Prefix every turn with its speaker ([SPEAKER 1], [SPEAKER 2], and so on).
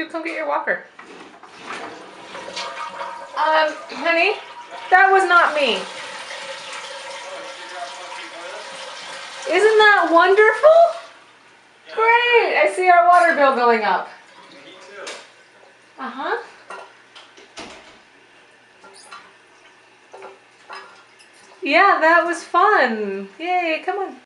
[SPEAKER 1] you come get your walker. Honey, that was not me. Isn't that wonderful? Great, I see our water bill going up.
[SPEAKER 2] Me too.
[SPEAKER 1] Uh-huh. Yeah, that was fun. Yay, come on.